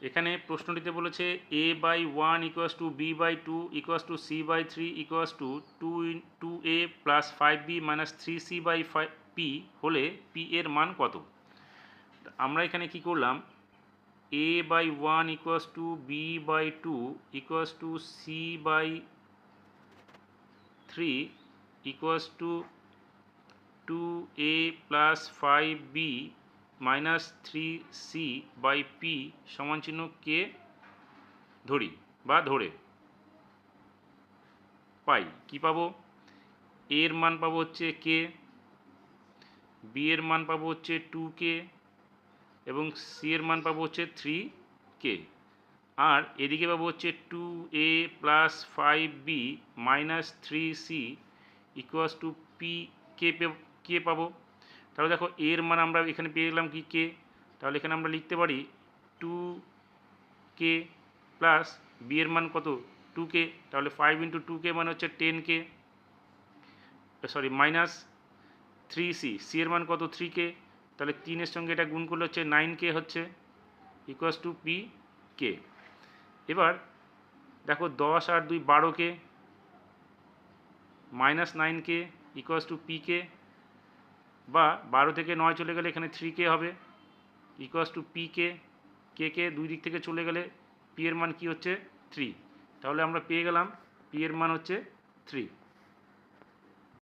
এখানে প্রশ্নটিতে বলেছে a/1 = b/2 = c/3 = 2a + 5b - 3c/p হলে p এর মান কত? আমরা এখানে কি করলাম, a/1 = b/2 = c/3 = 2a + 5b - 3c/p সমান চিহ্ন কে ধরি বা ধরে পাই। কি পাবো? এর মান পাবো হচ্ছে কে, বি এর মান পাবো হচ্ছে 2k এবং সি এর মান পাবো হচ্ছে 3k। আর এদিকে পাবো হচ্ছে 2a + 5b - 3c = p কে পাবো। তাহলে দেখো এর মান আমরা এখানে পেয়ে গেলাম কি কে, তাহলে এখানে আমরা লিখতে পারি 2k প্লাস বি এর মান কত 2k, তাহলে 5 × 2k মানে হচ্ছে 10k, sorry minus 3c, C এর মান কত 3k, তাহলে 3-এর সঙ্গে এটা গুণ করলে হচ্ছে 9k হচ্ছে = p k। এবার দেখো 10 আর 2 12k -9k = pk, বা 12 থেকে 9 চলে গেলে এখানে 3k হবে =pk। কে দুই দিক থেকে চলে গেলে p এর মান কি হচ্ছে 3, তাহলে আমরা পেয়ে গেলাম p এর মান হচ্ছে 3।